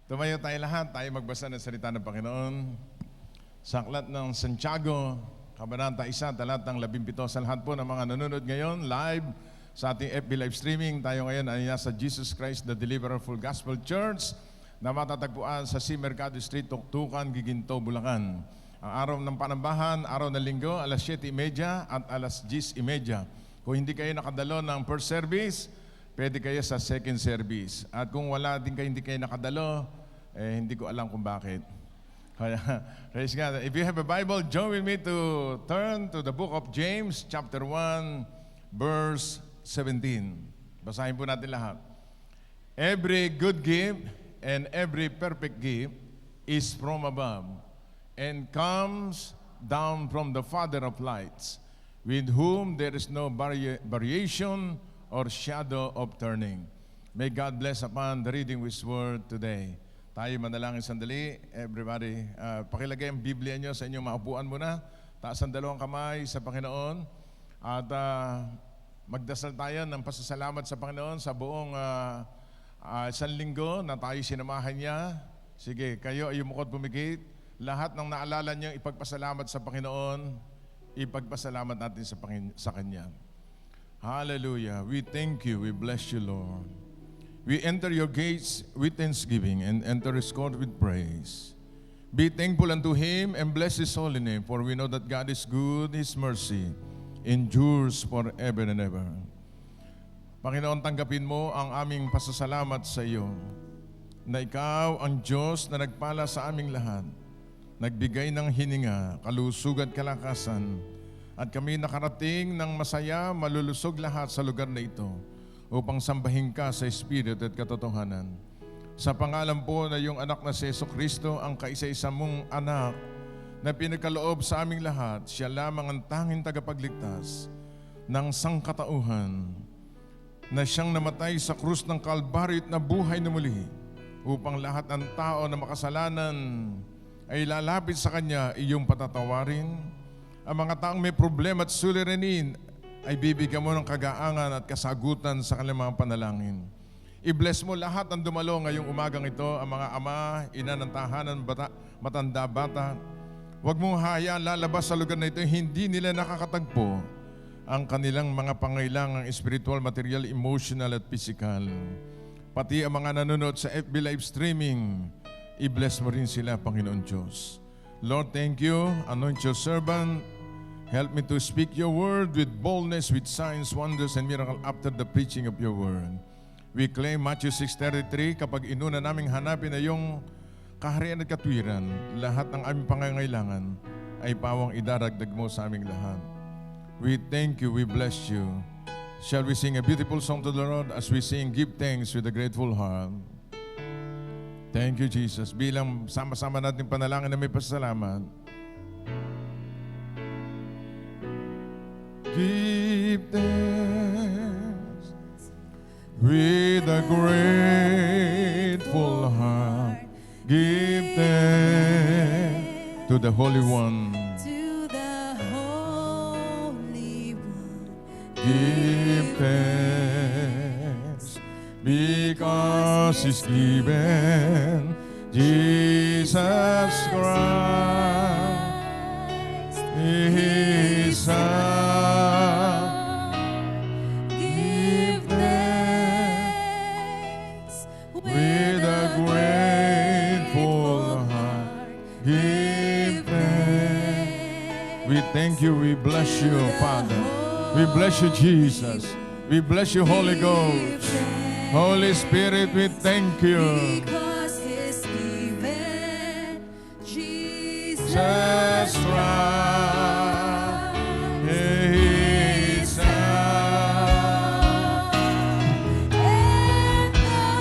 Tumayo tayo lahat, tayo magbasa ng salita ng Panginoon. Sa aklat ng Santiago, Kabanata 1, talatang 17. Sa lahat po ng mga nanonood ngayon, live sa ating FB live streaming, tayo ngayon ay nasa Jesus Christ the Deliverer Full Gospel Church na matatagpuan sa C. Mercado Street, Tuktukan, Giginto, Bulacan. Ang araw ng panambahan, araw ng linggo, alas 7:30 at alas 10:30. Kung hindi kayo nakadalo ng first service, pwede kayo sa second service. At kung hindi kayo nakadalo, hindi ko alam kung bakit. Kaya, praise God. If you have a Bible, join with me to turn to the book of James, chapter 1, verse 17. Basahin po natin lahat. Every good gift and every perfect gift is from above and comes down from the Father of lights, with whom there is no variation or shadow of turning. May God bless upon the reading of His Word today. Tayo manalangin sandali. Everybody, pakilagay ang Biblia nyo sa inyong maupuan muna. Taas ang dalawang kamay sa Panginoon. At magdasal tayo ng pasasalamat sa Panginoon sa buong isang linggo na tayo sinamahan niya. Sige, kayo ay umukot pumikit. Lahat ng naalala niyo ipagpasalamat sa Panginoon, ipagpasalamat natin sa Kanya. Hallelujah. We thank you. We bless you, Lord. We enter your gates with thanksgiving and enter his court with praise. Be thankful unto him and bless his holy name, for we know that God is good, his mercy endures forever and ever. Panginoon, tanggapin mo ang aming pasasalamat sa iyo, na ikaw ang Diyos na nagpala sa aming lahat, nagbigay ng hininga, kalusugan, kalakasan, at kami nakarating ng masaya, malulusog lahat sa lugar na ito upang sambahin ka sa Espiritu at katotohanan. Sa pangalan po na iyong anak na si Jesucristo, ang kaisa-isa mong anak na pinagkaloob sa aming lahat, siya lamang ang tanging tagapagligtas ng sangkatauhan, na siyang namatay sa krus ng Kalbaryo at nabuhay na muli upang lahat ng tao na makasalanan ay lalapit sa Kanya, iyong patatawarin. Ang mga taong may problema at suliranin ay bibigyan mo ng kagaangan at kasagutan sa kanilang mga panalangin. I-bless mo lahat ng dumalo ngayong umagang ito, ang mga ama, ina ng tahanan, matanda, bata. Huwag mong hayaan lalabas sa lugar na ito, hindi nila nakakatagpo ang kanilang mga pangailangang spiritual, material, emotional at physical. Pati ang mga nanonood sa FB live streaming, i-bless mo rin sila, Panginoon Diyos. Lord, thank you. Anoint your servant. Help me to speak your word with boldness, with signs, wonders, and miracles after the preaching of your word. We claim Matthew 6:33, kapag inuna naming hanapin na yung kaharian at katwiran, lahat ng aming pangangailangan ay pawang idaragdag mo sa aming lahat. We thank you, we bless you. Shall we sing a beautiful song to the Lord as we sing, give thanks with a grateful heart. Thank you, Jesus. Bilang sama-sama natin panalangin na may pasasalamat. Give thanks with a grateful heart. Give thanks to the Holy One. To the Holy One. Give thanks because He's given Jesus Christ, His Son. Give thanks with a grateful heart. Give thanks. We thank you, we bless you, Father. We bless you, Jesus. We bless you, Holy Ghost. Holy Spirit, we thank you. Because He's given Jesus Jesus Christ, His Son. And now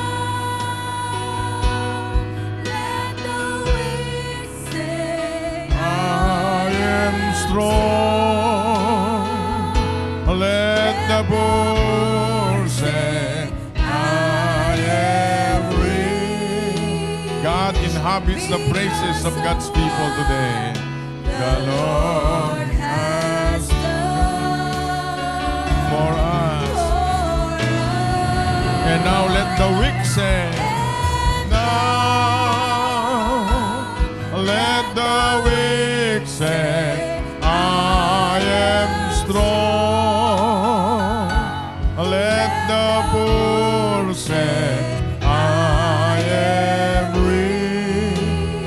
let the weak say, I am strong. Let the poor say, I am rich. God inhabits the praises of God's people today. The Lord has done for us. And now let the weak say, now say, I am strong. Let the poor say, I am rich.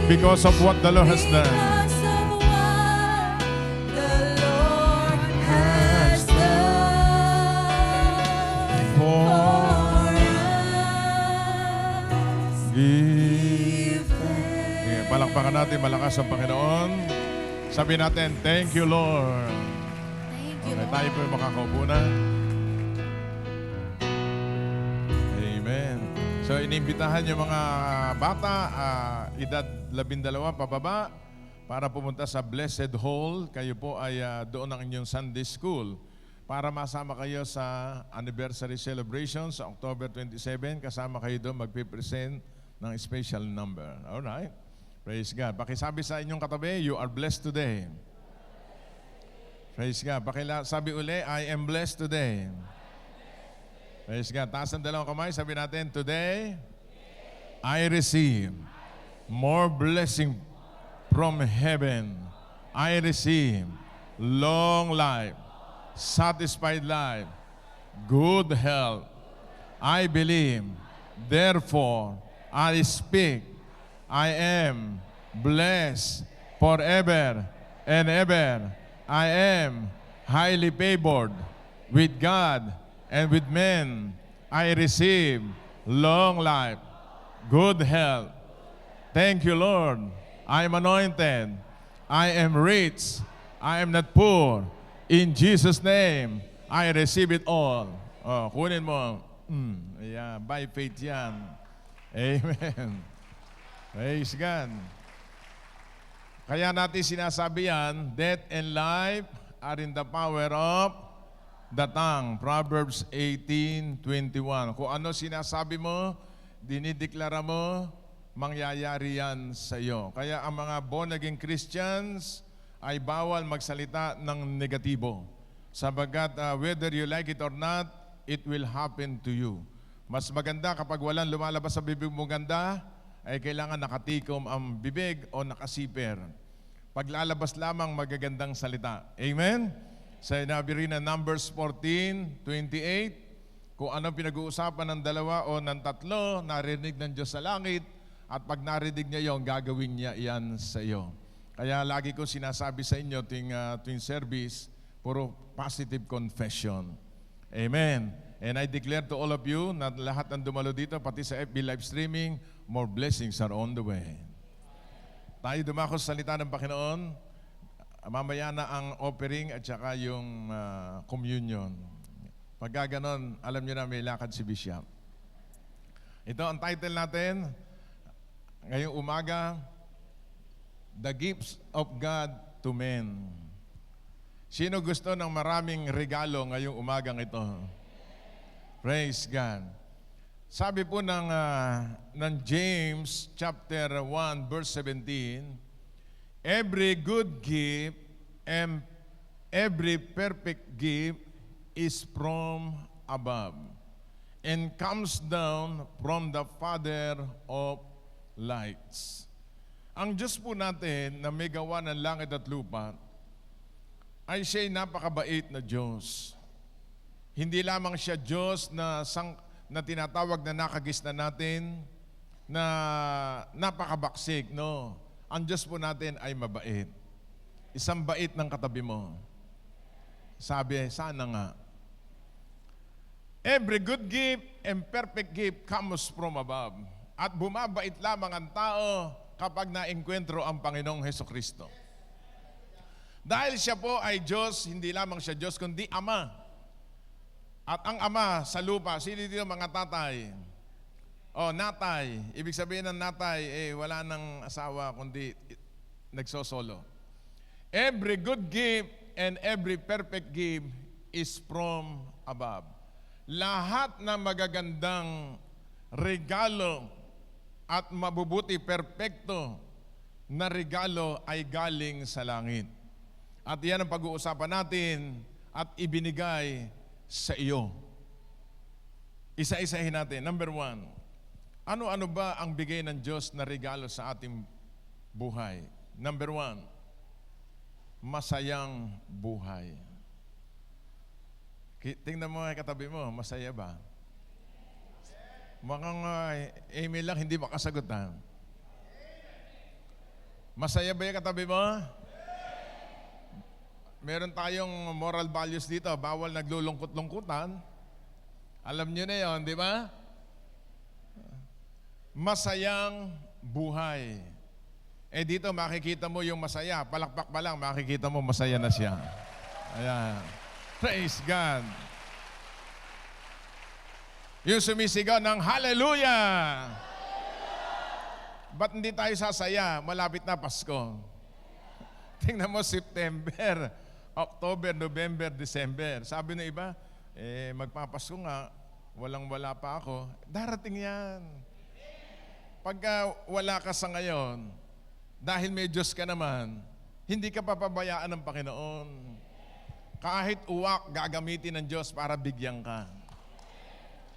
Because of what the Lord has done. Because of what the Lord has done For for us. Give. Give thanks. Okay, palakpakan natin malakas ang Panginoon. Sabi natin, thank you, Lord. Thank you, Okay, Lord. tayo po yung makakaupo na. Amen. So, inimbitahan yung mga bata, edad 12 pababa, para pumunta sa Blessed Hall. Kayo po ay doon ang inyong Sunday School para masama kayo sa anniversary celebration sa October 27. Kasama kayo doon magpipresent ng special number. Alright. Praise God. Pakisabi sa inyong katabi, you are blessed today. Praise God. Sabi uli, I am blessed today. Praise God. Taas ang dalawang kamay. Sabi natin, today, I receive more blessing from heaven. I receive long life, satisfied life, good health. I believe, therefore, I speak, I am blessed forever and ever. I am highly favored with God and with men. I receive long life, good health. Thank you, Lord. I am anointed. I am rich. I am not poor. In Jesus' name, I receive it all. Oh, kunin mo. Yeah, by faith yan. Amen. Praise God. Kaya natin sinasabi yan, death and life are in the power of the tongue. Proverbs 18:21. Kung ano sinasabi mo, dinideklara mo, mangyayari yan sa iyo. Kaya ang mga born-again Christians ay bawal magsalita ng negatibo. Sabagat whether you like it or not, it will happen to you. Mas maganda kapag walang lumalabas sa bibig mo ganda, ay kailangan nakatikom ang bibig o nakasiper. Paglalabas lamang magagandang salita. Amen? Sa inabi rin na Numbers 14:28, kung anong pinag-uusapan ng dalawa o ng tatlo, narinig ng Diyos sa langit, at pag narinig niya yon, gagawin niya yan sa iyo. Kaya lagi ko sinasabi sa inyo tuwing service, puro positive confession. Amen. And I declare to all of you na lahat ng dumalo dito, pati sa FB live streaming, more blessings are on the way. Tayo dumako sa salita ng Panginoon. Mamaya na ang offering at saka yung communion. Pagka ganon, alam nyo na may lakad si Bishop. Ito ang title natin ngayong umaga, The Gifts of God to Men. Sino gusto ng maraming regalo ngayong umagang ito? Praise God. Sabi po ng James chapter 1 verse 17, every good gift and every perfect gift is from above and comes down from the Father of lights. Ang Diyos po natin na may gawa ng langit at lupa ay siya'y napakabait na Diyos. Hindi lamang siya Diyos na tinatawag na nakagis na natin, na napakabaksik, no? Ang Diyos po natin ay mabait. Isang bait ng katabi mo. Sabi, sana nga. Every good gift and perfect gift comes from above. At bumabait lamang ang tao kapag na-enkwentro ang Panginoong Hesukristo. Dahil siya po ay Diyos, hindi lamang siya Diyos, kundi Ama. At ang Ama sa lupa, sino dito mga tatay? O, natay. Ibig sabihin ng natay, wala nang asawa, kundi nagsosolo. Every good gift and every perfect gift is from above. Lahat na magagandang regalo at mabubuti, perpekto na regalo ay galing sa langit. At yan ang pag-uusapan natin at ibinigay sa iyo. Isa-isahin natin. Number 1, ano-ano ba ang bigay ng Diyos na regalo sa ating buhay? Number 1, masayang buhay. Tingnan mo nga katabi mo, masaya ba? Mukhang email lang, hindi makasagot ha. Masaya ba yung katabi mo? Meron tayong moral values dito, bawal naglulungkot-lungkutan. Alam nyo na yun, di ba? Masayang buhay. Eh dito makikita mo yung masaya. Palakpak pa lang, makikita mo masaya na siya. Ayan. Praise God. Yung sumisigaw ng hallelujah. Ba't hindi tayo sasaya? Malapit na Pasko. Tingnan mo September, October, November, December. Sabi ng iba, magpapasko nga, walang-wala pa ako. Darating yan. Pagka wala ka sa ngayon, dahil may Diyos ka naman, hindi ka papabayaan ng Panginoon. Kahit uwak, gagamitin ng Diyos para bigyan ka.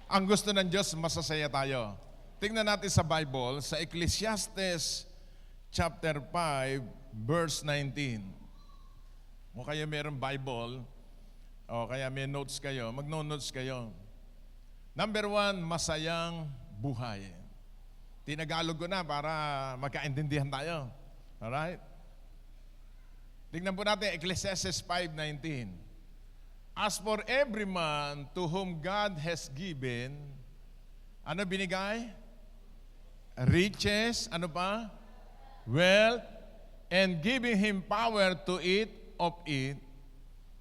Ang gusto ng Diyos, masasaya tayo. Tingnan natin sa Bible, sa Ecclesiastes chapter 5, verse 19. O kaya mayroong Bible, o kaya may notes kayo, magno-notes kayo. Number 1, masayang buhay. Tinagalog ko na para magkaintindihan tayo. Alright? Tingnan po natin, Ecclesiastes 5:19. As for every man to whom God has given, ano binigay? Riches, ano pa? Wealth, and giving him power to eat of it,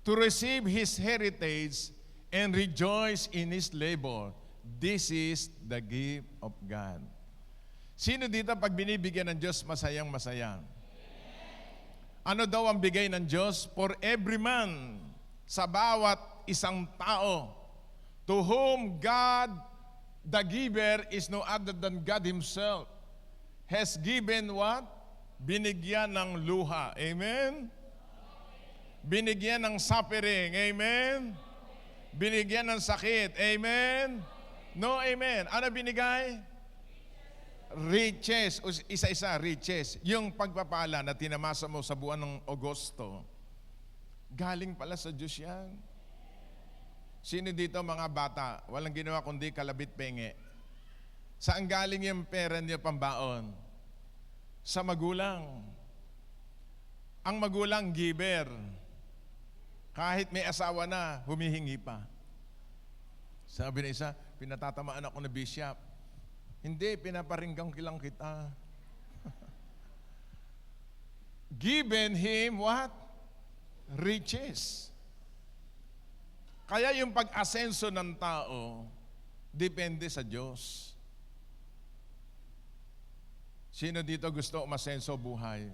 to receive his heritage, and rejoice in his labor. This is the gift of God. Sino dito pag binibigyan ng Diyos, masayang masaya? Ano daw ang bigay ng Diyos? For every man, sa bawat isang tao, to whom God, the giver, is no other than God Himself, has given what? Binigyan ng luha. Amen? Binigyan ng suffering. Amen? Binigyan ng sakit. Amen? No, amen. Ano binigay? Riches. Isa-isa, riches. Yung pagpapala na tinamasa mo sa buwan ng Agosto, galing pala sa Diyos yan. Sino dito mga bata, walang ginawa kundi kalabit penge? Saan galing yung pera niyo pambaon? Sa magulang. Ang magulang, giver. Kahit may asawa na, humihingi pa. Sabi na isa, pinatatamaan ako na bishop. Hindi, pinaparinggang kilang kita. Given him what? Riches. Kaya yung pag-asenso ng tao, depende sa Diyos. Sino dito gusto umasenso buhay?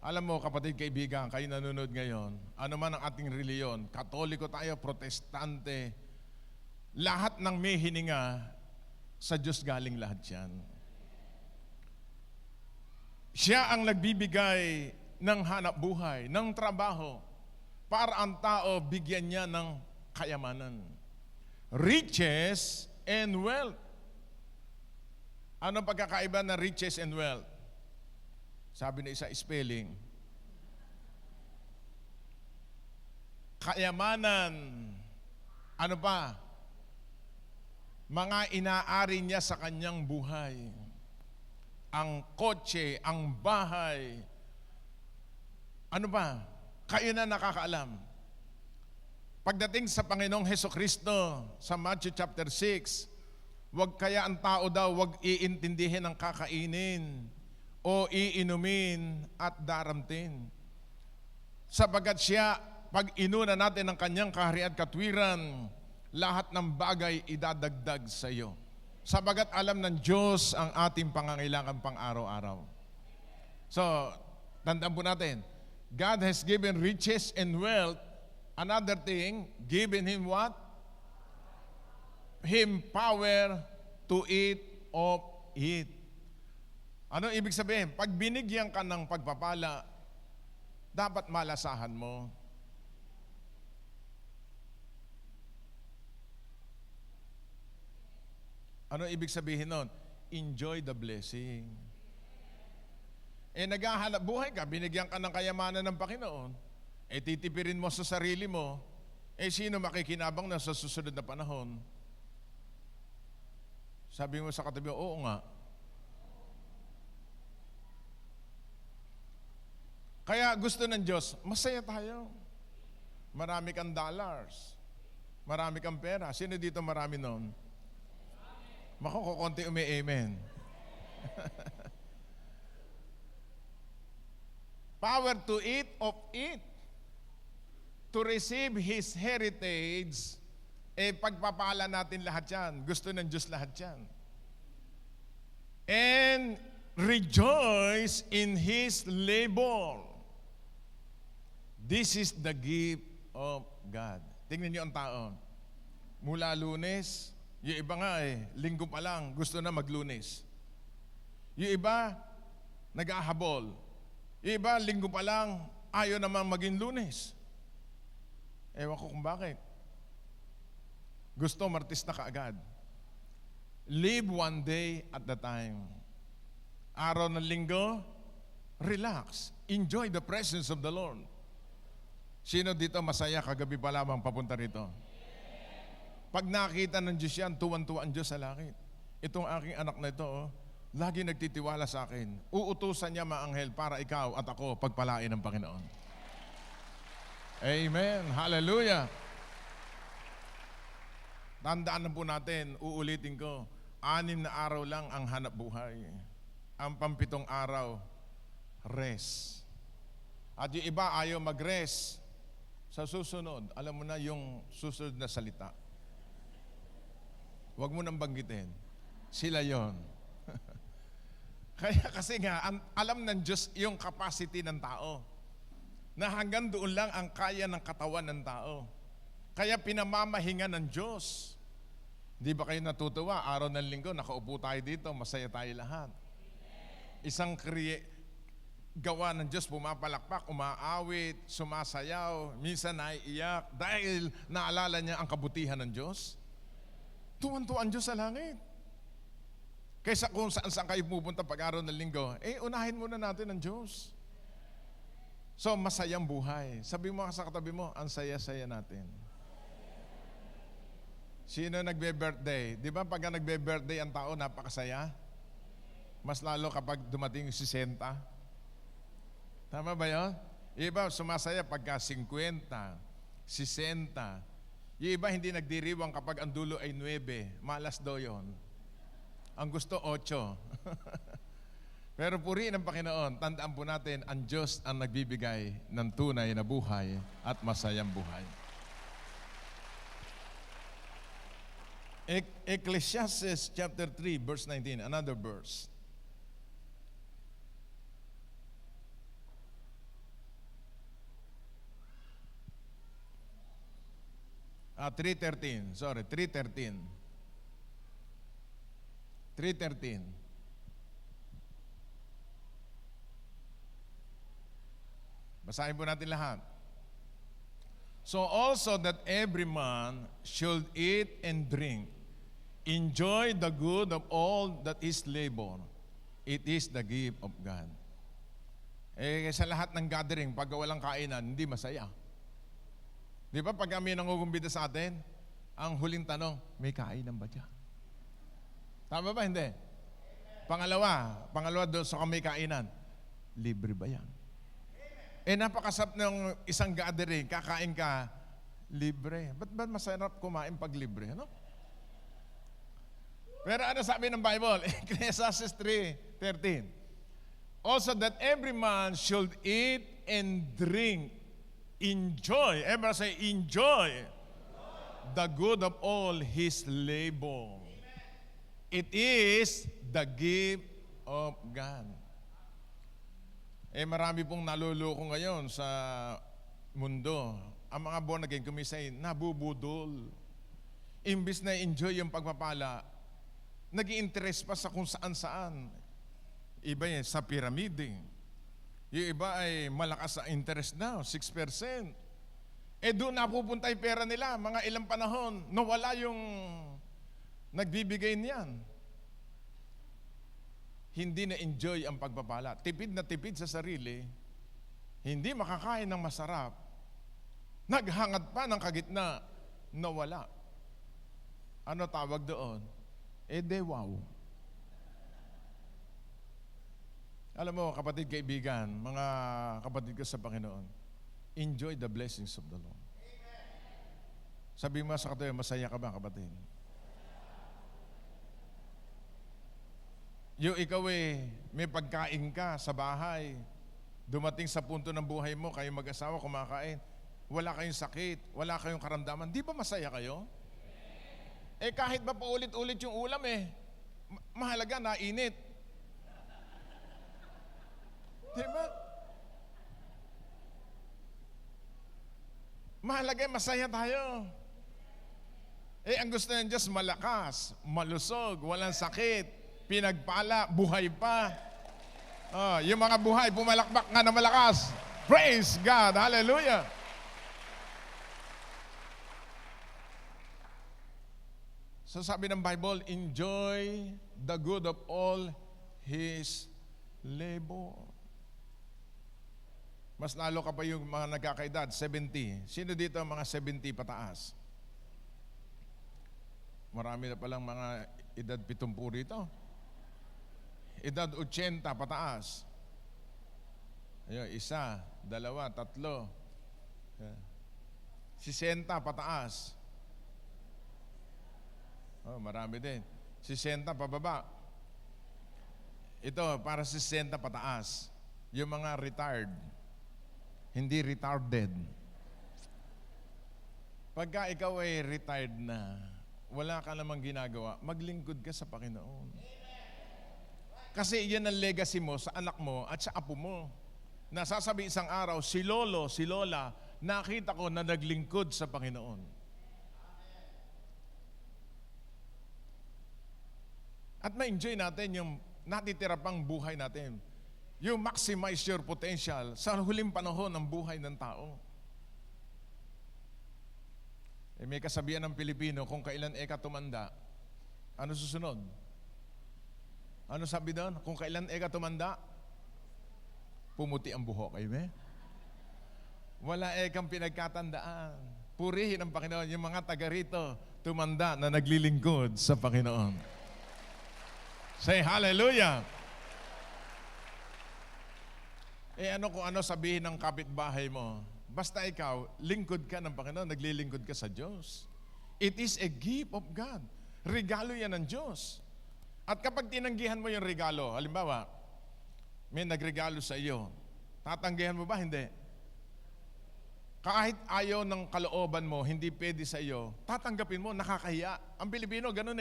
Alam mo, kapatid, kaibigan, kayo nanonood ngayon, ano man ang ating reliyon, Katoliko tayo, Protestante, lahat ng may hininga, sa Diyos galing lahat yan. Siya ang nagbibigay ng hanap buhay, ng trabaho, para ang tao bigyan niya ng kayamanan. Riches and wealth. Ano pagkakaiba ng riches and wealth? Sabi na isa, spelling. Kayamanan. Ano pa? Mga inaari niya sa kanyang buhay. Ang kotse, ang bahay. Ano ba? Kayo na nakakaalam. Pagdating sa Panginoong Hesukristo sa Matthew chapter 6, wag kaya ang tao daw wag iintindihin ang kakainin o iinumin at daramtin. Sabagat siya, pag inuna natin ang kanyang kaharian at katwiran, lahat ng bagay idadagdag sa iyo. Sabagat alam ng Diyos ang ating pangangailangan pang araw-araw. So, tandaan po natin, God has given riches and wealth. Another thing, given him what? Him power to eat of it. Ano ibig sabihin? Pag binigyan ka ng pagpapala, dapat malasahan mo. Ano ibig sabihin nun? Enjoy the blessing. Naghahanap buhay ka, binigyan ka ng kayamanan ng Panginoon, titipirin mo sa sarili mo, sino makikinabang na sa susunod na panahon? Sabi mo sa katabi, oo nga. Kaya gusto ng Diyos, masaya tayo. Marami kang dollars. Marami kang pera. Sino dito marami nun? Makukukunti amen. Power to eat of it. To receive His heritage, pagpapala natin lahat yan. Gusto ng Diyos lahat yan. And rejoice in His labor. This is the gift of God. Tingnan niyo ang tao. Mula Lunes, yung iba nga linggo pa lang, gusto na maglunes. Yung iba, nag-ahabol. Yung iba, linggo pa lang, ayaw naman maging Lunes. Ewan ko kung bakit. Gusto Martes na kaagad. Live one day at the time. Araw ng linggo, relax. Enjoy the presence of the Lord. Sino dito masaya kagabi pa lamang papunta rito? Pag nakita ng Diyos yan, tuwan-tuwa ang Diyos sa langit. Itong aking anak na ito, lagi nagtitiwala sa akin. Uutusan niya maanghel para ikaw at ako pagpalain ng Panginoon. Amen. Hallelujah. Tandaan na po natin, uulitin ko, 6 na araw lang ang hanap buhay. Ang 7 araw, rest. At yung iba ayaw mag-rest. Sa susunod, alam mo na yung susunod na salita. Huwag mo nang banggitin. Sila yon. Kaya kasi nga, alam ng Diyos yung capacity ng tao. Na hanggang doon lang ang kaya ng katawan ng tao. Kaya pinamamahinga ng Diyos. Di ba kayo natutuwa? Araw ng linggo, nakaupo tayo dito, masaya tayo lahat. Isang gawa ng Diyos, pumapalakpak, umaawit, sumasayaw, minsan naiiyak, dahil naalala niya ang kabutihan ng Diyos. Tuwan-tuwa ang Diyos sa langit. Kaysa kung saan kayo pupunta pag araw ng linggo, unahin muna natin ang Diyos. So, masayang buhay. Sabi mo sa katabi mo, ang saya-saya natin. Sino nagbe-birthday? Di ba pag nagbe-birthday ang tao, napakasaya? Mas lalo kapag dumating yung 60. Tama ba yun? Yung iba sumasaya pagka 50, 60. Yung iba hindi nagdiriwang kapag ang dulo ay 9. Malas daw yun. Ang gusto 8. Pero purihin ang Panginoon, tandaan po natin, ang Diyos ang nagbibigay ng tunay na buhay at masayang buhay. Ecclesiastes chapter 3, verse 19, another verse. 3:13. Sorry, 3:13. 3:13. Basahin po natin lahat. So also that every man should eat and drink, enjoy the good of all that is labor. It is the gift of God. Sa lahat ng gathering, pag walang kainan, hindi masaya. Di ba pag kami nangukumbida sa atin, ang huling tanong, may kainan ba dyan? Tama ba? Hindi. Pangalawa doon sa may kainan, libre ba yan? Napakasap ng isang gathering, kakain ka, libre. Ba't ba masarap kumain pag libre? Ano? Pero ano sabi ng Bible? Ecclesiastes 3:13. Also that every man should eat and drink, enjoy, everyone say, enjoy the good of all his labor. It is the gift of God. Marami pong naluloko ngayon sa mundo. Ang mga born again, kumisay, nabubudol. Imbis na enjoy yung pagpapala, nag-i-interest pa sa kung saan-saan. Iba yan, sa pyramide. Yung iba ay malakas sa interest na, 6%. Doon napupunta yung pera nila, mga ilang panahon, nawala yung nagbibigay niyan. hindi na-enjoy ang pagpapala. Tipid na tipid sa sarili, hindi makakain ng masarap, naghangad pa ng kagitna, nawala. Ano tawag doon? Wow. Alam mo, kapatid, kaibigan, mga kapatid ko sa Panginoon, enjoy the blessings of the Lord. Sabi mo sa katayo, masaya ka ba, kapatid? Yung ikaw may pagkain ka sa bahay, dumating sa punto ng buhay mo, kayo mag-asawa, kumakain, wala kayong sakit, wala kayong karamdaman, di ba masaya kayo? Kahit ba paulit-ulit yung ulam mahalaga, nainit. Di ba? Mahalaga, masaya tayo. Ang gusto ng Diyos, malakas, malusog, walang sakit, pinagpala, buhay pa. Yung mga buhay, pumalakbak nga na malakas. Praise God! Hallelujah! So sabi ng Bible, enjoy the good of all His labor. Mas lalo ka pa yung mga nagkakaedad, 70. Sino dito ang mga 70 pataas? Marami na palang mga edad 70 rito. Edad 80 pataas. Ayun, 1, 2, 3. 60 pataas. Marami din. 60 pababa. Ito, para 60 pataas. Yung mga retired. Hindi retarded. Pagka ikaw ay retired na, wala ka namang ginagawa, maglingkod ka sa Panginoon. Kasi yan ang legacy mo sa anak mo at sa apo mo. Nasasabi isang araw, si lolo, si lola, nakita ko na naglingkod sa Panginoon. At ma-enjoy natin yung natitira pang buhay natin. You maximize your potential sa huling panahon ng buhay ng tao. May kasabihan ng Pilipino, kung kailan ka tumanda, ano susunod? Ano sabi doon? Kung kailan ka tumanda, pumuti ang buhok. Amen? Wala kang pinagkatandaan. Purihin ang Panginoon. Yung mga taga rito, tumanda na naglilingkod sa Panginoon. Say hallelujah! Ano kung ano sabihin ng kapitbahay mo? Basta ikaw, lingkod ka ng Panginoon, naglilingkod ka sa Diyos. It is a gift of God. Regalo yan ng Diyos. At kapag tinanggihan mo yung regalo, halimbawa, may nagregalo sa iyo, tatanggihan mo ba? Hindi. Kahit ayaw ng kalooban mo, hindi pwede sa iyo, tatanggapin mo, nakakahiya. Ang Pilipino, ganun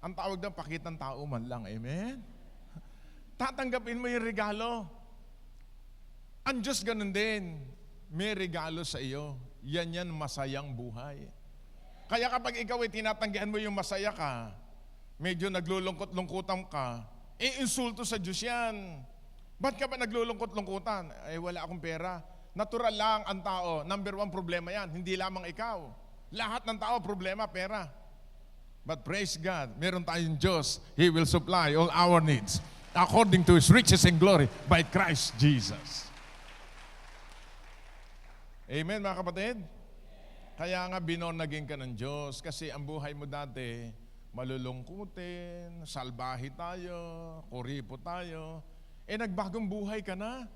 Ang tawag ng pakitang tao man lang. Amen? Tatanggapin mo yung regalo. Ang Diyos ganun din. May regalo sa iyo. Yan masayang buhay. Kaya kapag ikaw ay tinatanggihan mo yung masaya ka, medyo naglulungkot-lungkutan ka, insulto sa Diyos yan. Ba't ka ba naglulungkot-lungkutan? Wala akong pera. Natural lang ang tao. Number 1 problema yan. Hindi lamang ikaw. Lahat ng tao problema, pera. But praise God, meron tayong Diyos. He will supply all our needs according to His riches and glory by Christ Jesus. Amen, mga kapatid? Kaya nga binonagin ka ng Diyos kasi ang buhay mo dati, malulungkutin, salbahe tayo, kuripo tayo. Nagbagong buhay ka na.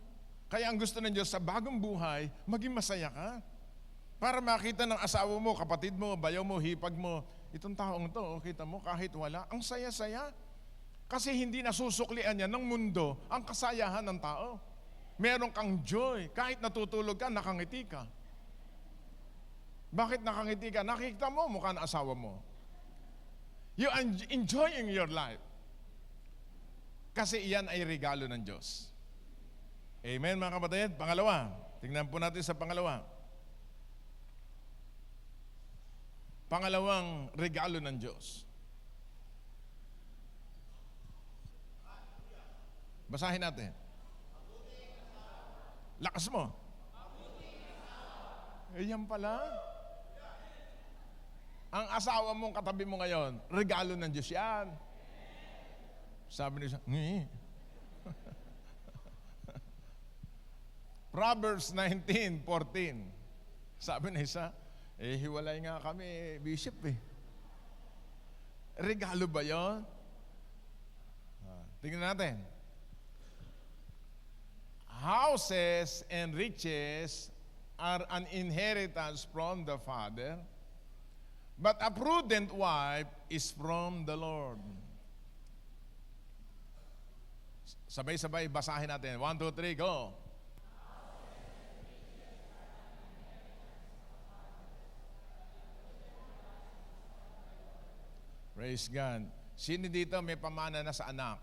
Kaya ang gusto ng Diyos sa bagong buhay, maging masaya ka. Para makita ng asawa mo, kapatid mo, bayaw mo, hipag mo, itong taong to, kita mo, kahit wala, ang saya-saya. Kasi hindi nasusuklian niya ng mundo ang kasayahan ng tao. Meron kang joy. Kahit natutulog ka, nakangiti ka. Bakit nakangiti ka? Nakikita mo mukha ng asawa mo. You are enjoying your life. Kasi iyan ay regalo ng Diyos. Amen, mga kapatid? Pangalawa. Tingnan po natin sa pangalawa. Pangalawang regalo ng Diyos. Basahin natin. Lakas mo. Yan pala. Ang asawa mong katabi mo ngayon, regalo ng Diyos yan. Sabi niya, ngi. Proverbs 19:14. Sabi na isa, hiwalay nga kami, Bishop eh. Regalo ba yun? Tingnan natin. Houses and riches are an inheritance from the Father, but a prudent wife is from the Lord. Sabay-sabay basahin natin. 1, 2, 3, go. Praise God. Sino dito may pamana na sa anak?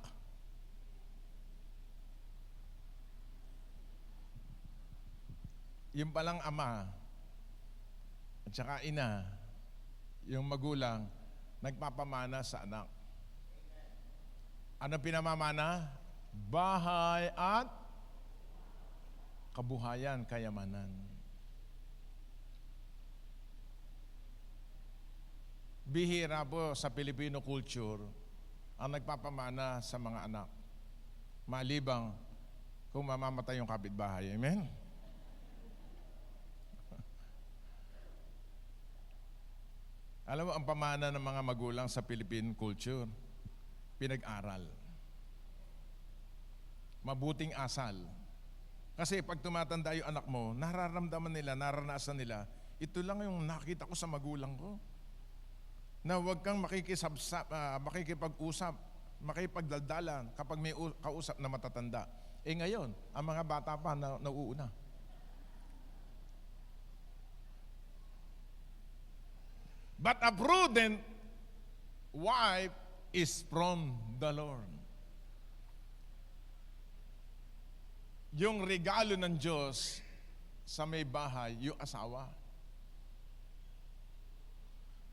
Yung palang ama at saka ina, yung magulang, nagpapamana sa anak. Ano pinamamana? Bahay at kabuhayan, kayamanan. Bihira po sa Filipino culture ang nagpapamana sa mga anak. Malibang kung mamamatay yung kapitbahay. Amen? Alam mo, ang pamana ng mga magulang sa Philippine culture, pinag-aral. Mabuting asal. Kasi pag tumatanda yung anak mo, nararamdaman nila, naranasan nila, ito lang yung nakita ko sa magulang ko. Na huwag kang makikipag-usap, makipagdaldalan kapag may kausap na matatanda. Ngayon, ang mga bata pa na nauuna. But a prudent wife is from the Lord. Yung regalo ng Diyos sa may bahay, yung asawa.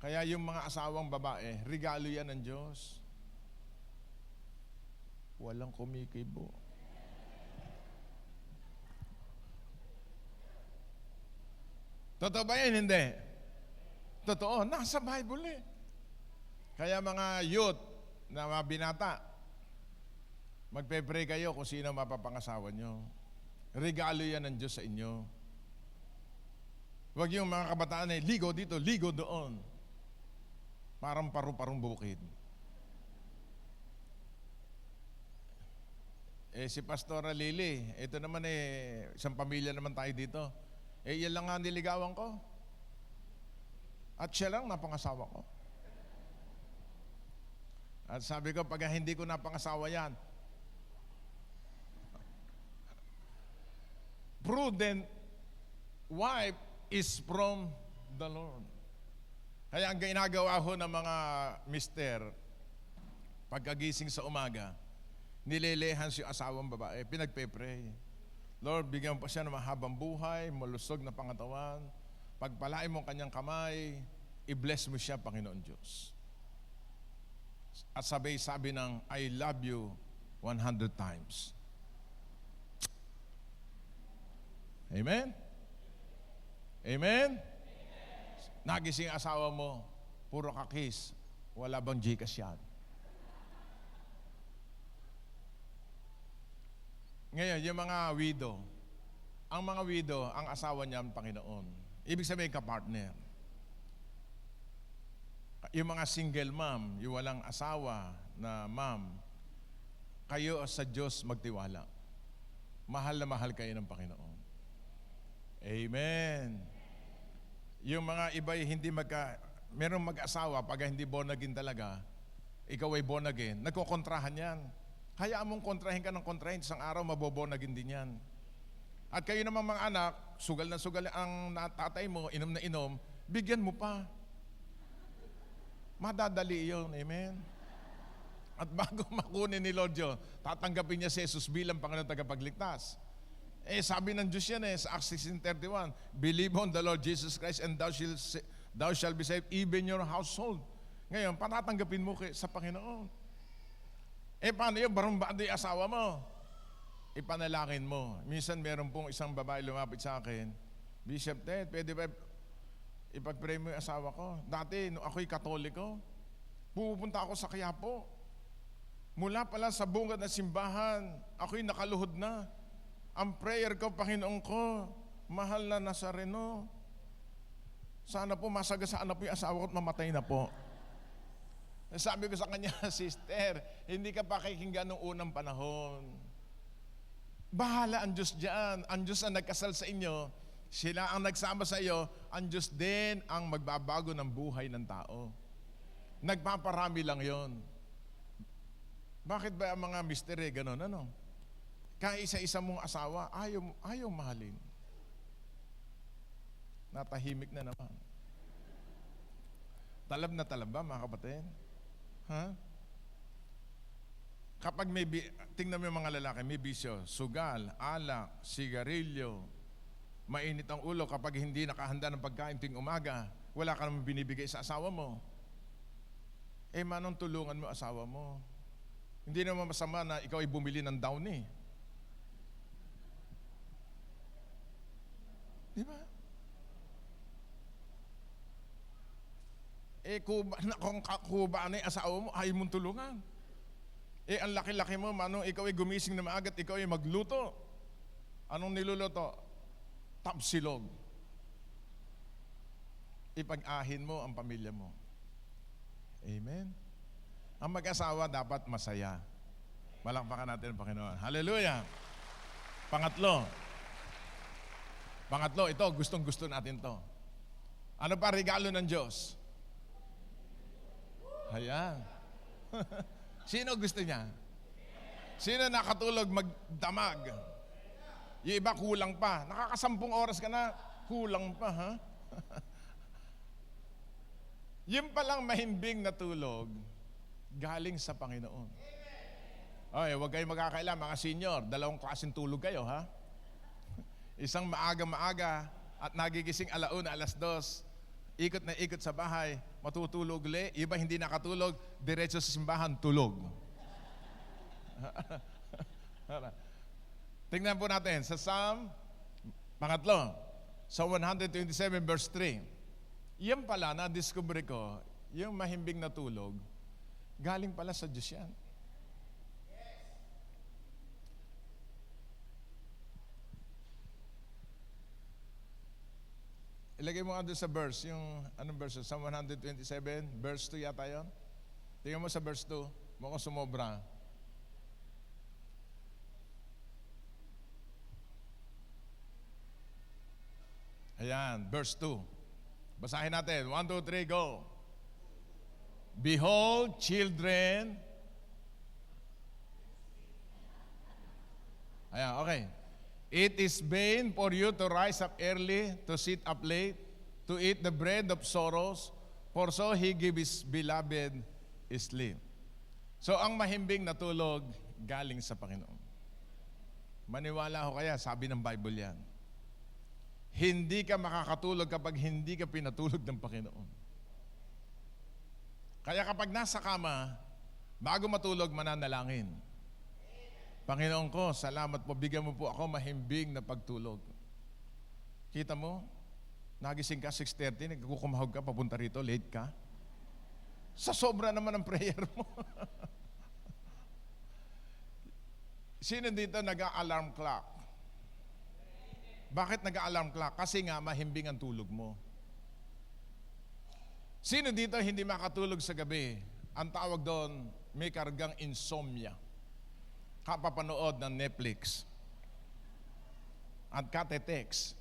Kaya yung mga asawang babae, regalo yan ng Diyos. Walang kumikibo. Totoo ba yan? Hindi. Totoo, nasa Bible eh. Kaya mga youth na mga binata, magpe-pray kayo kung sino mapapangasawa nyo. Regalo yan ng Diyos sa inyo. Huwag yung mga kabataan eh, ligo dito, ligo doon. Parang paru-parong bukid. Si Pastora Lily, ito naman isang pamilya naman tayo dito. Yan lang nga niligawan ko. At siya lang napangasawa ko. At sabi ko, pag hindi ko napangasawa yan, prudent wife is from the Lord. Kaya ang ginagawa ho ng mga mister, pagkagising sa umaga, nililehans yung asawang babae, pinagpe-pray. Lord, bigyan mo pa siya ng mahabang buhay, malusog na pangatawan, pagpalain mo ang kanyang kamay, i-bless mo siya, Panginoon Diyos. At sabi ng, I love you 100 times. Amen? Amen? Nagising asawa mo, puro kakis, wala bang Gcash yan? Ngayon, yung mga widow, ang asawa niya ang Panginoon. Ibig sabihin ka-partner. Yung mga single mom, yung walang asawa na mom, kayo sa Diyos magtiwala. Mahal na mahal kayo ng Panginoon. Amen. Yung mga iba hindi merong mag-asawa, pag hindi born again talaga, ikaw ay born again, nagkokontrahan yan. Hayaan mong kontrahin ka ng kontrahin, isang araw maboborn again din yan. At kayo naman mga anak, sugal na sugal ang tatay mo, inom na inom, bigyan mo pa. Madadali yun, amen? At bago makunin ni Lord yun, tatanggapin niya si Jesus bilang Panginoon tagapagligtas. Sabi ng Diyos yan sa Acts 16:31, believe on the Lord Jesus Christ and thou shall be saved, even your household. Ngayon, patatanggapin mo sa Panginoon. Paano yun? Barumbado yung asawa mo. Ipanalangin mo. Minsan meron pong isang babae lumapit sa akin, Bishop Ted, pwede ba ipag-pray mo yung asawa ko? Dati, nung ako'y Katoliko, pupunta ako sa Quiapo. Mula pala sa bungad na simbahan, ako'y nakaluhod na. Ang prayer ko, Panginoon ko, mahal na Nazareno. Sana po masagasaan na po yung asawa ko at mamatay na po. Sabi ko sa kanya, sister, hindi ka pakikinggan noong unang panahon. Bahala ang Diyos dyan. Ang Diyos ang nagkasal sa inyo. Sila ang nagsama sa iyo. Ang Diyos din ang magbabago ng buhay ng tao. Nagpaparami lang yon. Bakit ba ang mga misterye ganon, ano? Kaya isa-isa mong asawa, ayaw mahalin. Natahimik na naman. Talab na talab ba, mga kapatid? Ha? Kapag tingnan mo yung mga lalaki, may bisyo, sugal, alak, sigarilyo, mainit ang ulo kapag hindi nakahanda ng pagkain tuwing umaga, wala ka naman binibigay sa asawa mo. Manong tulungan mo asawa mo. Hindi naman masama na ikaw ay bumili ng Downy. Di ba? Kung kuba na yung asawa mo, ayaw mong tulungan. Ang laki-laki mo, manong ikaw ay gumising na maaga at ikaw ay magluto. Anong niluluto? Tapsilog. Ipag-ahin mo ang pamilya mo. Amen? Ang mag-asawa dapat masaya. Malakpakan natin ang Panginoon. Hallelujah! Pangatlo, ito, gustong-gusto natin to. Ano pa regalo ng Diyos? Ayan. Sino gusto niya? Sino nakatulog magdamag? Yung iba kulang pa. Nakakasampung oras ka na, kulang pa, ha? Yung palang mahimbing na tulog, galing sa Panginoon. Ay, huwag kayong magkakailan, mga senior. 2 klaseng tulog kayo, ha? Isang maaga-maaga at nagigising 1:00, 2:00. Ikot na ikot sa bahay, matutulog ulit. Iba hindi nakatulog, diretso sa simbahan, tulog. Tingnan po natin sa pangatlo, sa 127 verse 3. Yan pala, na-discover ko, yung mahimbing na tulog, galing pala sa Diyos yan. Ilagay mo nga doon sa verse, yung anong verse? Sa 127, verse 2 yata yun. Tingnan mo sa verse 2, mukhang sumobra. Ayan, verse 2. Basahin natin. 1, 2, 3, go. Behold, children. Ayan, okay. It is vain for you to rise up early, to sit up late, to eat the bread of sorrows, for so he gives his beloved sleep. So, ang mahimbing na tulog, galing sa Panginoon. Maniwala ho kaya, sabi ng Bible yan. Hindi ka makakatulog kapag hindi ka pinatulog ng Panginoon. Kaya kapag nasa kama, bago matulog, mananalangin. Panginoon ko, salamat po, bigyan mo po ako mahimbing na pagtulog. Kita mo, nagising ka 6:30, nagkukumahog ka, papunta rito, late ka. Sa sobra naman ang prayer mo. Sino dito nag-alarm clock? Bakit nag-alarm clock? Kasi nga mahimbing ang tulog mo. Sino dito hindi makatulog sa gabi? Ang tawag doon, may kargang insomnia. Kapapanood ng Netflix at katetext.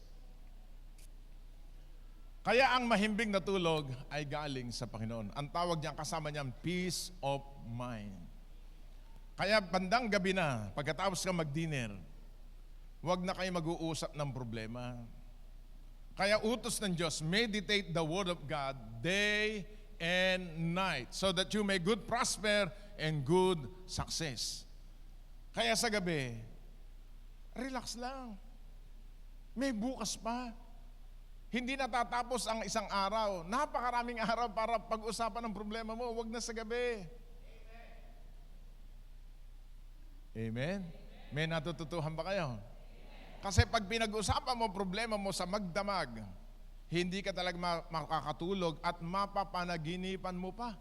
Kaya ang mahimbing na tulog ay galing sa Panginoon. Ang tawag niyan, kasama niyan, peace of mind. Kaya bandang gabi na, pagkatapos ka mag-dinner, huwag na kayo mag-uusap ng problema. Kaya utos ng Diyos, meditate the Word of God day and night so that you may good prosper and good success. Kaya sa gabi, relax lang. May bukas pa. Hindi natatapos ang isang araw. Napakaraming araw para pag-usapan ng problema mo. Huwag na sa gabi. Amen? May natututuhan ba kayo? Kasi pag pinag-usapan mo problema mo sa magdamag, hindi ka talaga makakatulog at mapapanaginipan mo pa.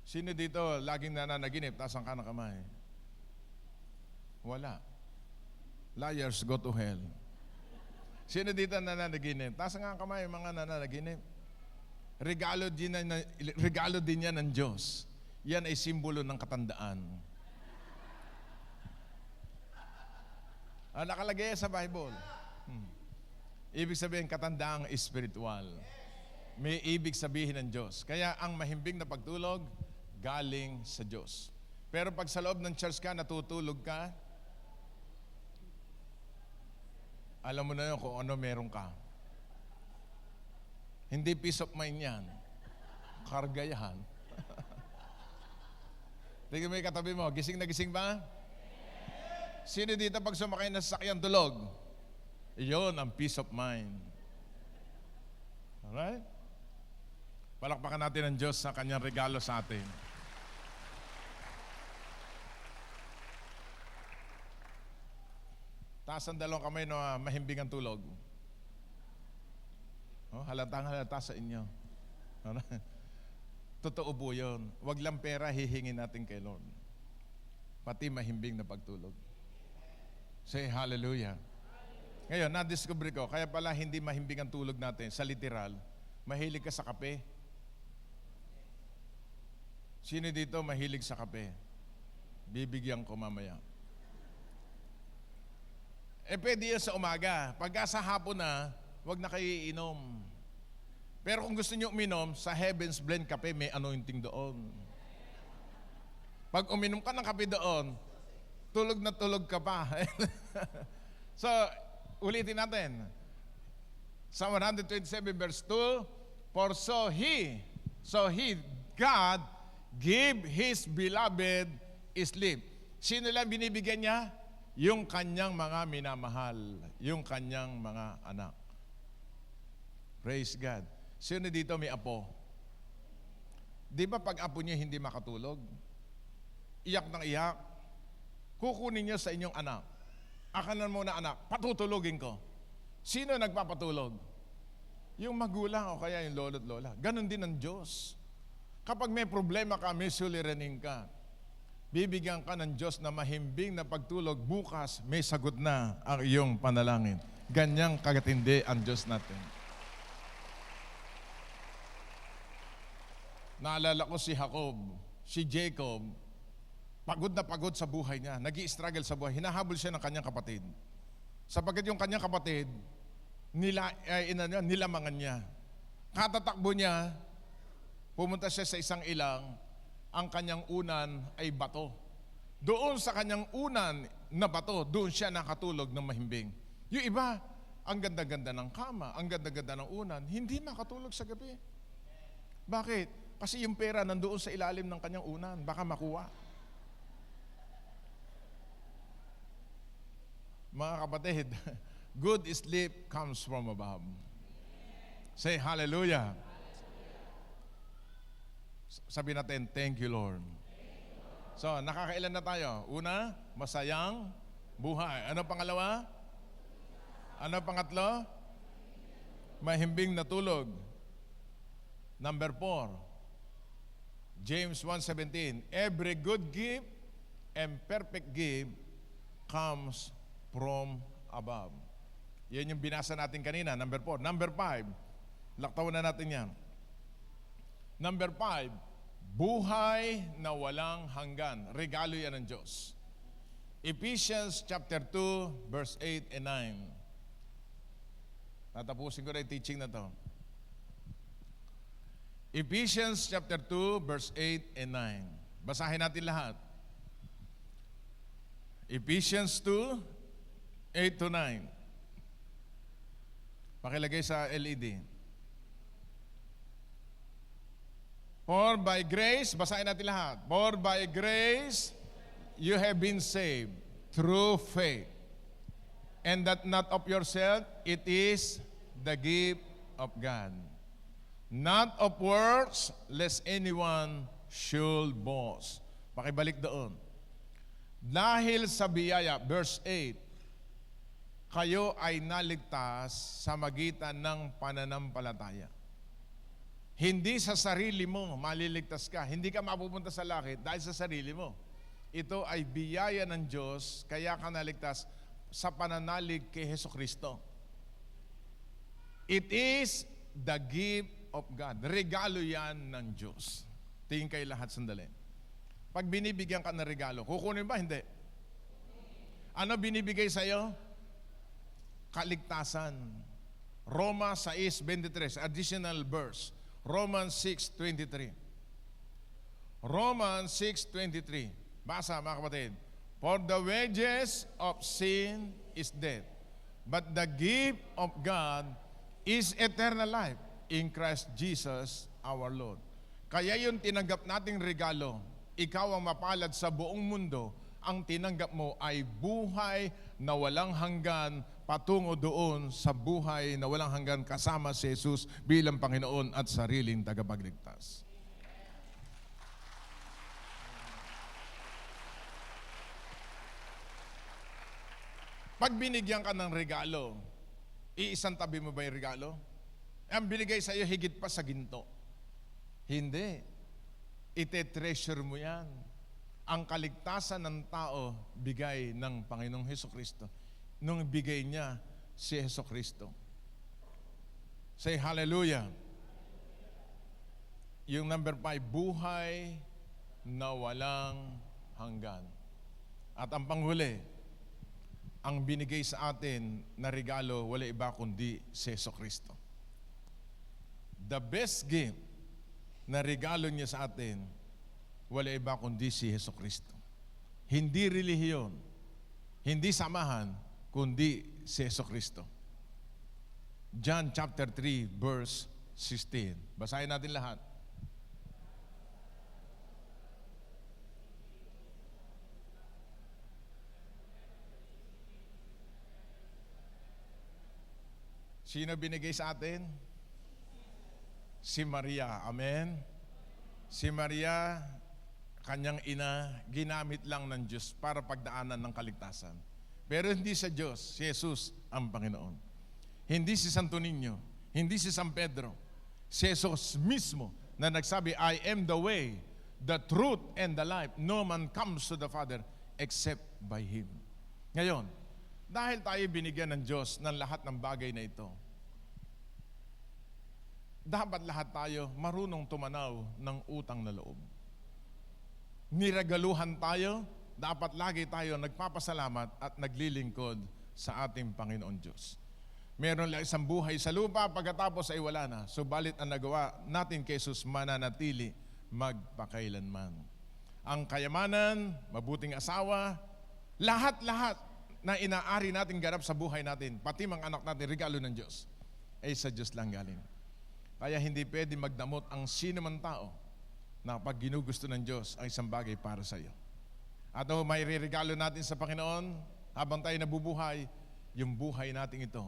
Sino dito laging nananaginip? Taas ang kanang kamay. Wala. Liars go to hell. Sino dito nananaginip? Taas ang kamay, mga nananaginip. Regalo din yan ng Diyos. Yan ay simbolo ng katandaan. Nakalagay sa Bible. Ibig sabihin, katandaang espiritual. May ibig sabihin ng Diyos. Kaya ang mahimbing na pagtulog, galing sa Diyos. Pero pag sa loob ng church ka, natutulog ka, alam mo na yun kung ano meron ka. Hindi peace of mind yan. Kargayahan. Tingnan mo yung katabi mo, gising na gising ba? Sino dito pag sumakay na sasakyan tulog? Iyon ang peace of mind. Alright? Palakpakan natin ang Diyos sa kanyang regalo sa atin. Taas ang dalawang kamay na mahimbing ang tulog. Halatang halata sa inyo. Totoo po yun. Huwag lang pera hihingin natin kay Lord. Pati mahimbing na pagtulog. Say hallelujah. Ngayon, na-discover ko, kaya pala hindi mahimbing ang tulog natin sa literal. Mahilig ka sa kape. Sino dito mahilig sa kape? Bibigyan ko mamaya. Pwede yan sa umaga. Pagka sa hapon na, huwag na kayo iinom. Pero kung gusto nyo uminom, sa Heaven's Blend Kape, may anointing doon. Pag uminom ka ng kape doon, tulog na tulog ka pa. So, ulitin natin. Psalm 127 verse 2, For so he, God, give His beloved sleep. Sino lang binibigyan niya? Yung kanyang mga minamahal, yung kanyang mga anak. Praise God. Sino dito may apo? Di ba pag apo niya hindi makatulog? Iyak ng iyak. Kukunin niyo sa inyong anak. Akanan mo na anak, patutulogin ko. Sino nagpapatulog? Yung magulang o kaya yung lolo't lola. Ganon din ang Diyos. Kapag may problema ka, may suliranin ka, bibigyan ka ng Diyos na mahimbing na pagtulog, bukas may sagot na ang iyong panalangin. Ganyang kagatindi ang Diyos natin. Naalala ko si Jacob, si Jacob, pagod na pagod sa buhay niya, nag-i-struggle sa buhay, hinahabol siya ng kanyang kapatid. Sapagkat yung kanyang kapatid, nilamangan niya. Katatakbo niya, pumunta siya sa isang ilang, ang kanyang unan ay bato. Doon sa kanyang unan na bato, doon siya nakatulog ng mahimbing. Yung iba, ang ganda-ganda ng kama, ang ganda-ganda ng unan, hindi makatulog sa gabi. Bakit? Kasi yung pera nandoon sa ilalim ng kanyang unan, baka makuha. Mga kapatid, good sleep comes from above. Say hallelujah. Sabi natin, thank you, Lord. So, nakakailan na tayo? Una, masayang buhay. Ano pangalawa? Ano pangatlo? Mahimbing na tulog. Number 4, James 1:17, every good gift and perfect gift comes from above. Yan yung binasa natin kanina, number 4. Number 5, laktawan na natin yan. Number 5, buhay na walang hanggan. Regalo yan ng Diyos. Ephesians chapter 2, verse 8 and 9. Tatapusin ko na yung teaching na to. Ephesians chapter 2, verse 8 and 9. Basahin natin lahat. Ephesians 2, 8 to 9. Pakilagay sa LED. For by grace, basahin natin lahat. For by grace, you have been saved through faith. And that not of yourself, it is the gift of God. Not of works, lest anyone should boast. Pakibalik doon. Dahil sa biyaya, verse 8, kayo ay naligtas sa magitan ng pananampalataya. Hindi sa sarili mo maliligtas ka. Hindi ka mapupunta sa langit dahil sa sarili mo. Ito ay biyaya ng Diyos, kaya ka naligtas sa pananalig kay Hesukristo. It is the gift of God. Regalo yan ng Diyos. Tingin kayo lahat sandali. Pag binibigyan ka ng regalo, kukunin ba? Hindi. Ano binibigay sa iyo? Kaligtasan. Roma 6:23, additional verse. Romans 6:23. Romans 6:23. Basa mga kapatid. For the wages of sin is death, but the gift of God is eternal life in Christ Jesus our Lord. Kaya yung tinanggap nating regalo, ikaw ang mapalad sa buong mundo, ang tinanggap mo ay buhay na walang hanggan patungo doon sa buhay na walang hanggan kasama si Jesus bilang Panginoon at sariling tagapagligtas. Pag binigyan ka ng regalo, iisang tabi mo ba yung regalo? Ang binigay sa iyo higit pa sa ginto. Hindi. Ite-treasure mo yan. Ang kaligtasan ng tao, bigay ng Panginoong Hesukristo. Nung bigay niya si Hesukristo. Say hallelujah. Yung number 5, buhay na walang hanggan. At ang panghuli, ang binigay sa atin na regalo, wala iba kundi si Hesukristo. The best gift na regalo niya sa atin, wala iba kundi si Hesukristo. Hindi relihiyon, hindi samahan, kundi si Hesukristo. John chapter 3, verse 16. Basahin natin lahat. Sino binigay sa atin? Si Maria. Amen? Si Maria, kanyang ina, ginamit lang ng Diyos para pagdaanan ng kaligtasan. Pero hindi sa Diyos, si Jesus ang Panginoon. Hindi si Santo Niño, hindi si San Pedro. Si Jesus mismo na nagsabi, I am the way, the truth, and the life. No man comes to the Father except by Him. Ngayon, dahil tayo binigyan ng Diyos ng lahat ng bagay na ito, dapat lahat tayo marunong tumanaw ng utang na loob. Niragaluhan tayo, dapat lagi tayo nagpapasalamat at naglilingkod sa ating Panginoon Diyos. Meron lang isang buhay sa lupa, pagkatapos ay wala na. Subalit ang nagawa natin kay Jesus mananatili magpakailanman. Ang kayamanan, mabuting asawa, lahat-lahat na inaari natin ganap sa buhay natin, pati mga anak natin, regalo ng Diyos, ay sa Diyos lang galing. Kaya hindi pwede magdamot ang sino man tao na pag ginugusto ng Diyos ang isang bagay para sa iyo. At may regalo natin sa Panginoon habang tayo nabubuhay, yung buhay natin ito,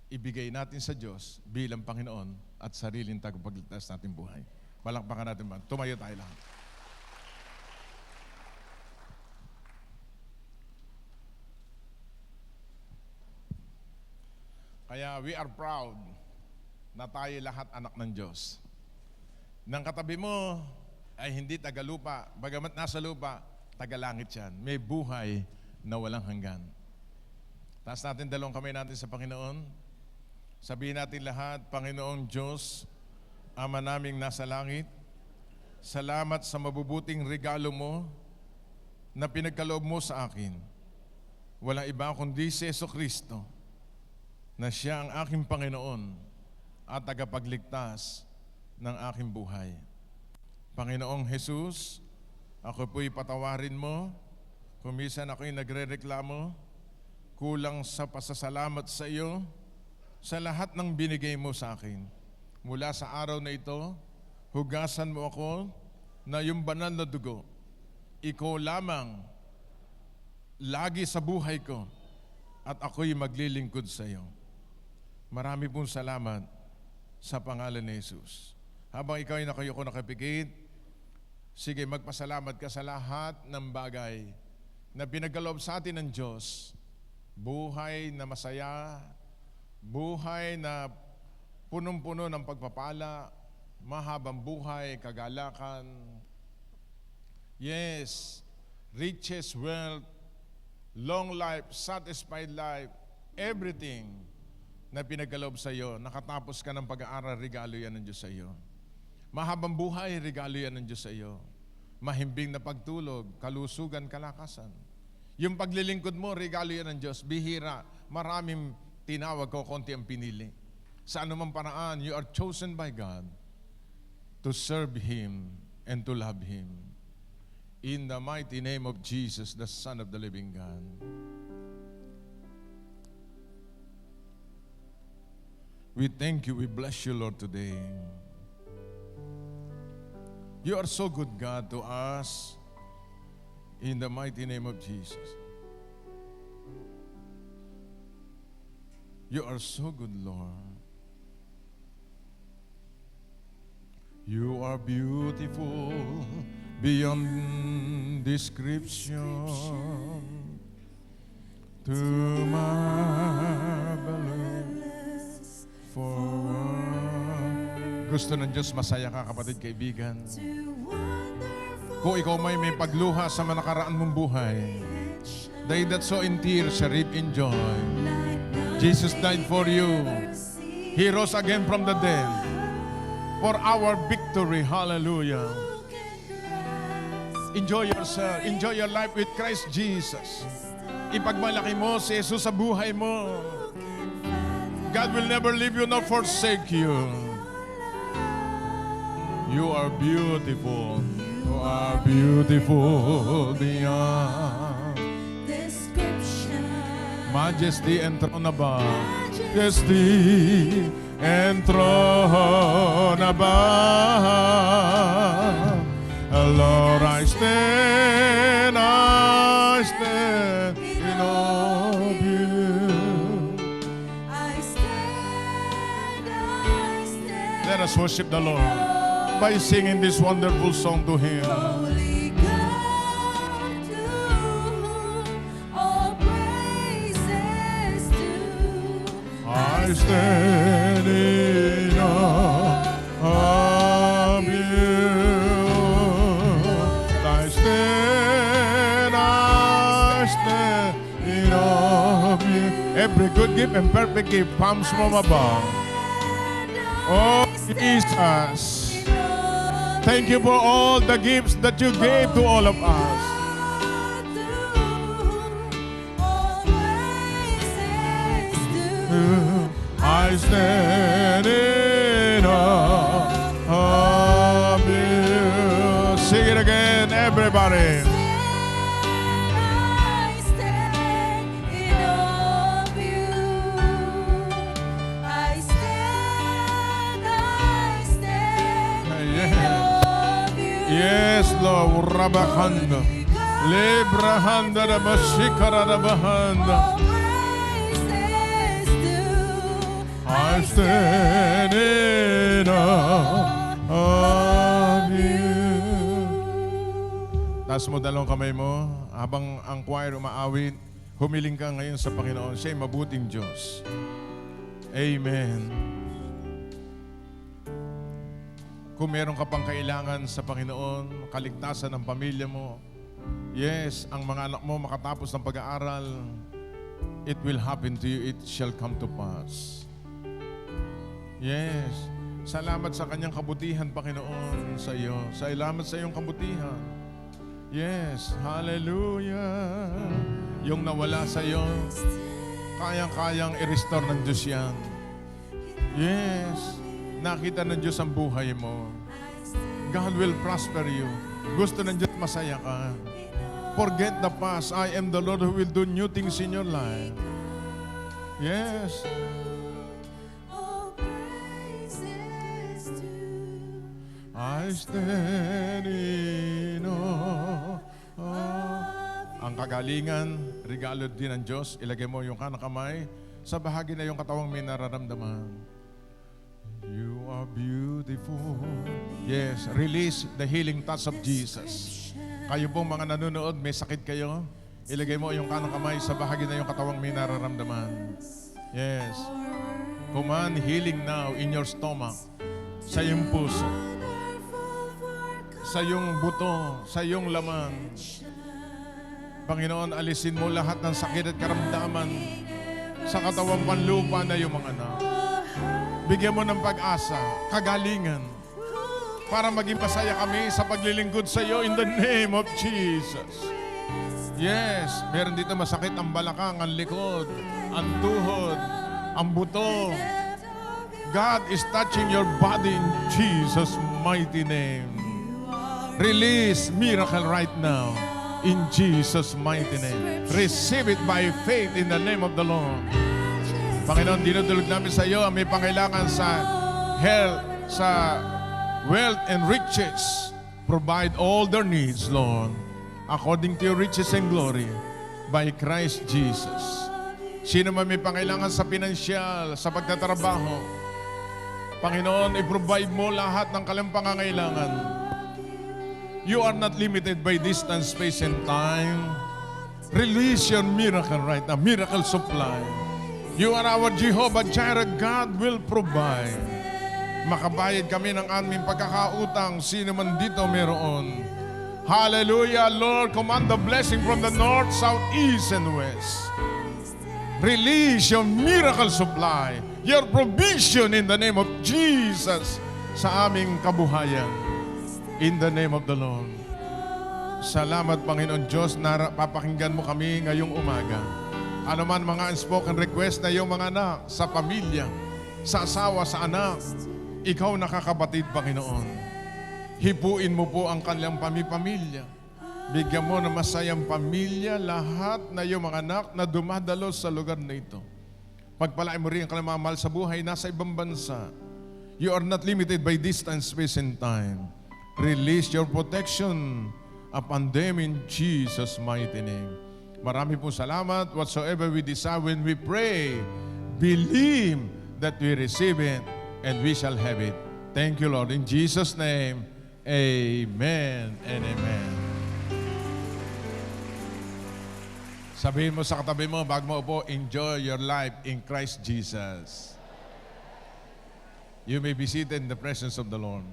ibigay natin sa Diyos bilang Panginoon at sariling tagapagligtas natin buhay. Palakpakan natin ba? Tumayo tayo lahat. Kaya we are proud na tayo lahat anak ng Diyos. Nang katabi mo ay hindi tagalupa, bagamat nasa lupa, tagalangit yan. May buhay na walang hanggan. Taas natin dalawang kamay natin sa Panginoon. Sabihin natin lahat, Panginoong Diyos, Ama naming nasa langit, salamat sa mabubuting regalo mo na pinagkaloob mo sa akin. Walang iba kundi si Jesucristo na siya ang aking Panginoon at tagapagligtas ng aking buhay. Panginoong Jesus, ako po'y patawarin mo kung minsan ako'y nagre-reklamo, kulang sa pasasalamat sa iyo sa lahat ng binigay mo sa akin. Mula sa araw na ito, hugasan mo ako na yung banal na dugo, ikaw lamang lagi sa buhay ko at ako'y maglilingkod sa iyo. Marami pong salamat sa pangalan ni Jesus. Habang ikaw ay nakayuko nakapikit, sige, magpasalamat ka sa lahat ng bagay na pinagkaloob sa atin ng Diyos. Buhay na masaya, buhay na punong-puno ng pagpapala, mahabang buhay, kagalakan, yes, riches, wealth, long life, satisfied life, everything na pinagkaloob sa iyo, nakatapos ka ng pag-aaral, regalo yan ng Diyos sa iyo. Mahabang buhay, regalo yan ng Diyos sa iyo. Mahimbing na pagtulog, kalusugan, kalakasan. Yung paglilingkod mo, regalo yan ng Diyos. Bihira, maraming tinawag ko, konti ang pinili. Sa anumang paraan, you are chosen by God to serve Him and to love Him. In the mighty name of Jesus, the Son of the living God. We thank you, we bless you, Lord, today. You are so good, God, to us. In the mighty name of Jesus. You are so good, Lord. You are beautiful beyond description. Too marvelous for words. Gusto ng Diyos masaya ka, kapatid, kaibigan. Kung ikaw may pagluha sa nakaraan mong buhay, they that sow in tears shall reap in joy. Jesus died for you. He rose again from the dead for our victory. Hallelujah. Enjoy yourself. Enjoy your life with Christ Jesus. Ipagmalaki mo si Jesus sa buhay mo. God will never leave you nor forsake you. You are beautiful. You are beautiful beyond description. Majesty and throne above. Majesty and throne above. Lord, I stand in awe of you. I stand. Let us worship the Lord by singing this wonderful song to Him. Holy God, to whom all praises due. I stand in awe of you. I stand in awe of you. Every good gift and perfect gift comes from above. Oh, Jesus. Thank you for all the gifts that you gave to all of us. I stand in awe of you. Sing it again, everybody. I stand in awe of you. I stand in awe of you. Yes, Lord. Rabahanda. Librahanda da Bashikara da Bahanda. I stand in awe of you. Taas mo dalawang kamay mo habang ang choir umaawit. Humiling ka ngayon sa Panginoon. Siya'y mabuting Diyos. Amen. Kung meron ka pang kailangan sa Panginoon, kaligtasan ng pamilya mo, yes, ang mga anak mo makatapos ng pag-aaral, it will happen to you, it shall come to pass. Yes, salamat sa kanyang kabutihan, Panginoon, sa iyo. Salamat sa iyong kabutihan. Yes, hallelujah. Yung nawala sa iyo, kayang-kayang i-restore ng Diyos yan. Yes, nakita ng Diyos ang buhay mo. God will prosper you. Gusto ng Diyos masaya ka. Forget the past. I am the Lord who will do new things in your life. Yes. I stand in awe. Ang kagalingan, regalo din ng Diyos. Ilagay mo yung kanang kamay sa bahagi na yung katawang may nararamdaman. You are beautiful. Yes, release the healing touch of Jesus. Kayo pong mga nanonood, may sakit kayo, ilagay mo yung kanang kamay sa bahagi na yung katawang may nararamdaman. Yes. Command healing now in your stomach. sa iyong puso, sa iyong buto, sa iyong laman. Panginoon, alisin mo lahat ng sakit at karamdaman sa katawang panlupa na iyong mga anak. Bigyan mo ng pag-asa, kagalingan, para maging masaya kami sa paglilingkod sa iyo in the name of Jesus. Yes, meron dito masakit ang balakang, ang likod, ang tuhod, ang buto. God is touching your body in Jesus' mighty name. Release miracle right now in Jesus' mighty name. Receive it by faith in the name of the Lord. Panginoon, dinudulog namin sa iyo ang may pangailangan sa health, sa wealth and riches. Provide all their needs, Lord, according to your riches and glory by Christ Jesus. Sino man may pangailangan sa pinansyal, sa pagtatrabaho, Panginoon, i-provide mo lahat ng kanilang pangangailangan. You are not limited by distance, space, and time. Release your miracle right now, miracle supply. You are our Jehovah Jireh. God will provide. Makabayad kami ng aming pagkakautang, sino man dito meron. Hallelujah, Lord. Command the blessing from the north, south, east, and west. Release your miracle supply, your provision in the name of Jesus sa aming kabuhayan. In the name of the Lord. Salamat, Panginoon Diyos, na papakinggan mo kami ngayong umaga. Ano man mga unspoken request na iyong mga anak, sa pamilya, sa asawa, sa anak, ikaw nakakabatid, Panginoon. Hipuin mo po ang kanilang pamilya. Bigyan mo na masayang pamilya lahat na iyong mga anak na dumadalo sa lugar na ito. Pagpalain mo rin ang kanilang mga mahal sa buhay nasa ibang bansa. You are not limited by distance, space, and time. Release your protection upon them in Jesus' mighty name. Marami po salamat. Whatsoever we desire when we pray, believe that we receive it and we shall have it. Thank you, Lord. In Jesus' name, amen and amen. Sabihin mo sa katabi mo, bago mo upo, enjoy your life in Christ Jesus. You may be seated in the presence of the Lord.